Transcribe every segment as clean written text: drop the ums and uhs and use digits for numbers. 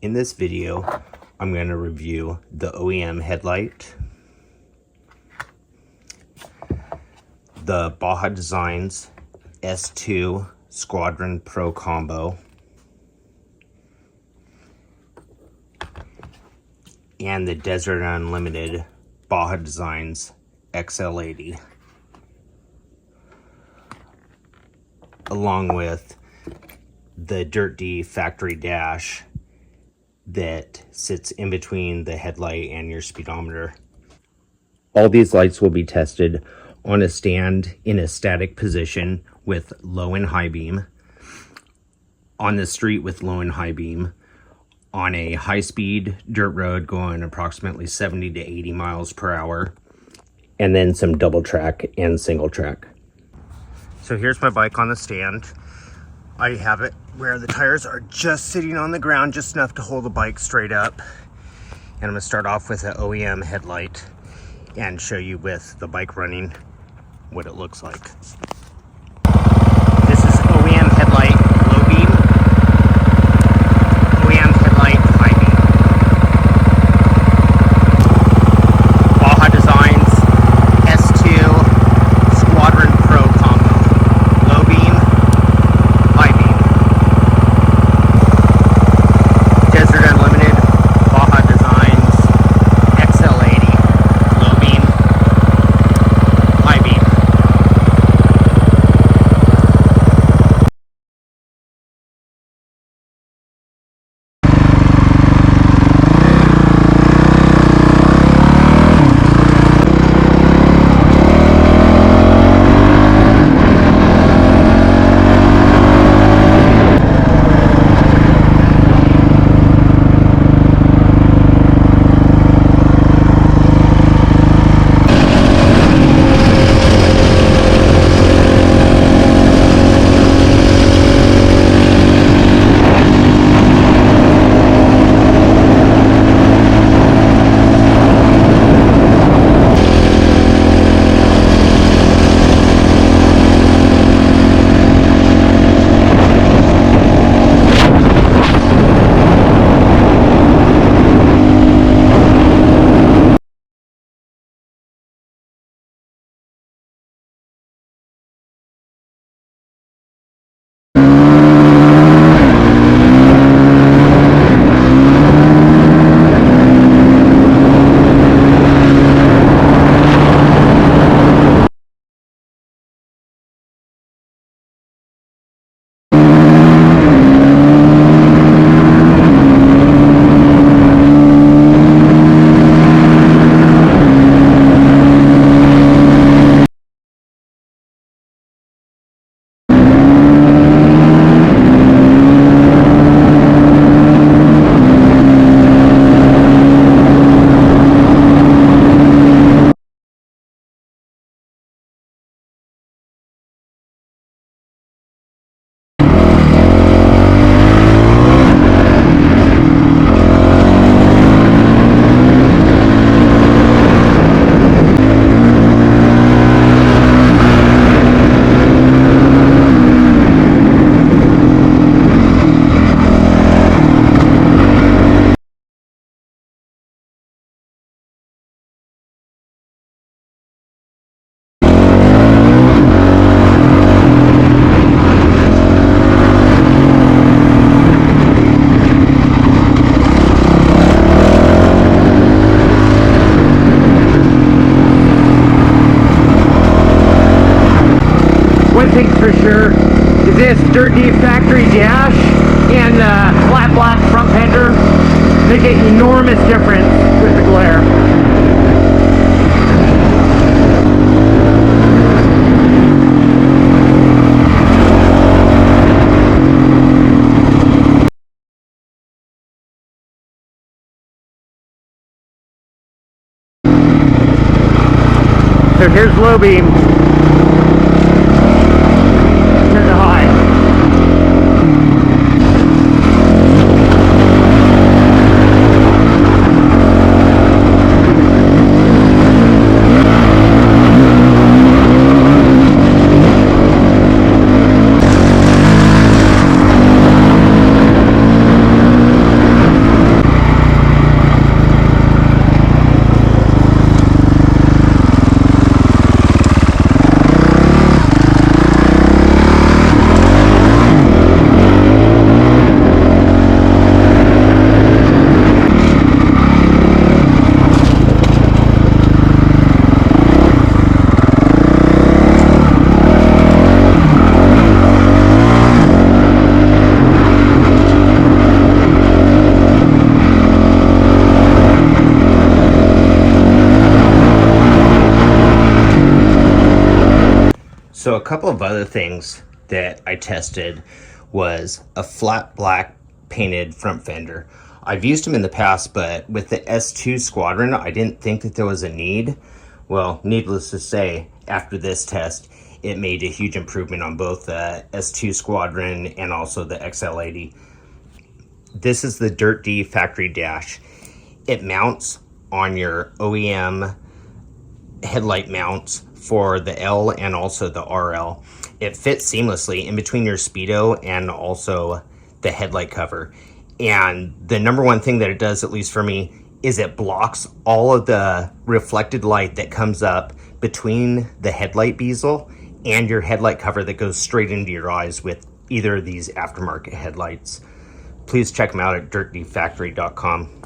In this video, I'm going to review the OEM headlight, the Baja Designs S2 Squadron Pro combo, and the Desert Unlimited Baja Designs XL80, along with the Dirt D factory dash that sits in between the headlight and your speedometer. All these lights will be tested on a stand in a static position with low and high beam, on the street with low and high beam, on a high-speed dirt road going approximately 70 to 80 miles per hour, and then some double track and single track. So here's my bike on the stand. I have it where the tires are just sitting on the ground, just enough to hold the bike straight up. And I'm gonna start off with an OEM headlight and show you with the bike running what it looks like. This is OEM headlight low beam, OEM headlight high beam. Baja Designs S2 Squadron Pro combo. Low beam, high beam. Desert Unlimited Baja Designs XL80. Low beam, high beam. One thing for sure is this Dirt D factory dash and flat black front fender make an enormous difference with the glare. So here's low beam. Here's the high. So a couple of other things that I tested was a flat black painted front fender. I've used them in the past, but with the S2 Squadron, I didn't think that there was a need. Well, needless to say, after this test, it made a huge improvement on both the S2 Squadron and also the XL80. This is the Dirt D factory dash. It mounts on your OEM headlight mounts for the L and also the RL. It fits seamlessly in between your Speedo and also the headlight cover. And the number one thing that it does, at least for me, is it blocks all of the reflected light that comes up between the headlight bezel and your headlight cover that goes straight into your eyes with either of these aftermarket headlights. Please check them out at dirtdfactory.com.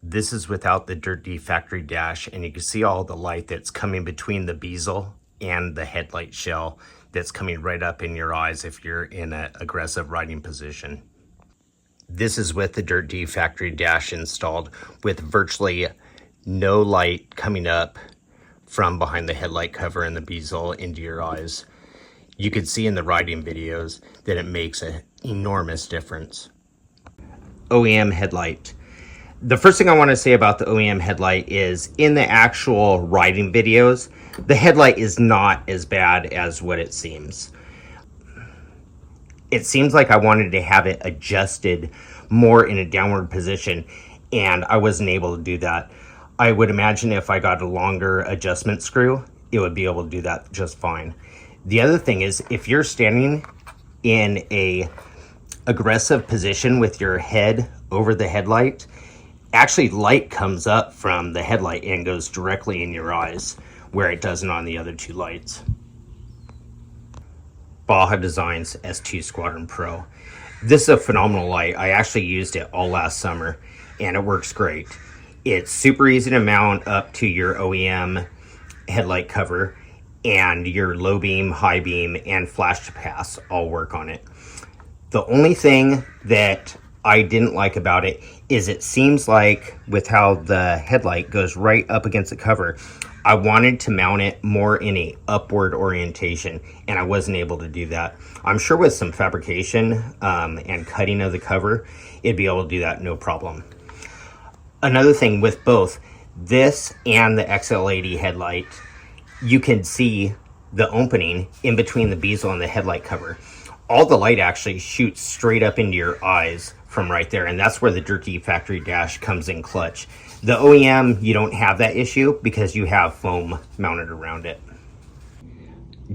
This is without the Dirt D factory dash, and you can see all the light that's coming between the bezel and the headlight shell that's coming right up in your eyes if you're in an aggressive riding position. This is with the Dirt D factory dash installed with virtually no light coming up from behind the headlight cover and the bezel into your eyes. You can see in the riding videos that it makes an enormous difference. OEM headlight. The first thing I want to say about the OEM headlight is in the actual riding videos, the headlight is not as bad as what it seems. It seems like I wanted to have it adjusted more in a downward position, and I wasn't able to do that. I would imagine if I got a longer adjustment screw, it would be able to do that just fine. The other thing is, if you're standing in a aggressive position with your head over the headlight, actually light comes up from the headlight and goes directly in your eyes, where it doesn't on the other two lights. Baja Designs S2 Squadron Pro. This is a phenomenal light. I actually used it all last summer and it works great. It's super easy to mount up to your OEM headlight cover, and your low beam, high beam, and flash to pass all work on it. The only thing that I didn't like about it is it seems like with how the headlight goes right up against the cover, I wanted to mount it more in a upward orientation, and I wasn't able to do that. I'm sure with some fabrication and cutting of the cover, it'd be able to do that no problem. Another thing with both this and the XL80 headlight, you can see the opening in between the bezel and the headlight cover. All the light actually shoots straight up into your eyes from right there, and that's where the Dirt D factory dash comes in clutch. The OEM, you don't have that issue because you have foam mounted around it.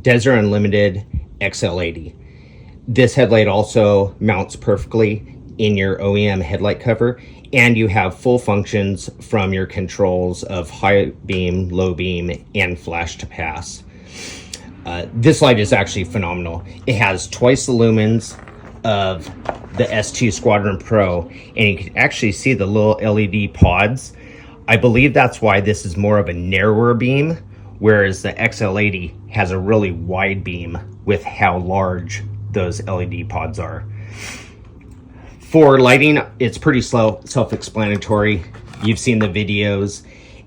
Desert Unlimited XL80. This headlight also mounts perfectly in your OEM headlight cover, and you have full functions from your controls of high beam, low beam, and flash to pass. This light is actually phenomenal. It has twice the lumens of the S2 Squadron Pro, and you can actually see the little LED pods. I believe that's why this is more of a narrower beam, whereas the XL80 has a really wide beam with how large those LED pods are. For lighting, it's pretty self-explanatory. You've seen the videos,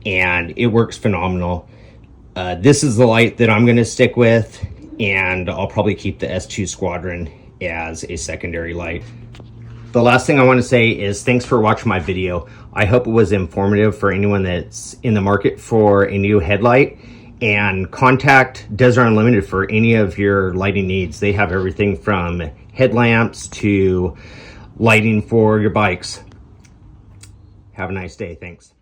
and it works phenomenal. This is the light that I'm going to stick with, and I'll probably keep the S2 Squadron as a secondary light. The last thing I want to say is thanks for watching my video. I hope it was informative for anyone that's in the market for a new headlight, and contact Desert Unlimited for any of your lighting needs. They have everything from headlamps to lighting for your bikes. Have a nice day. Thanks.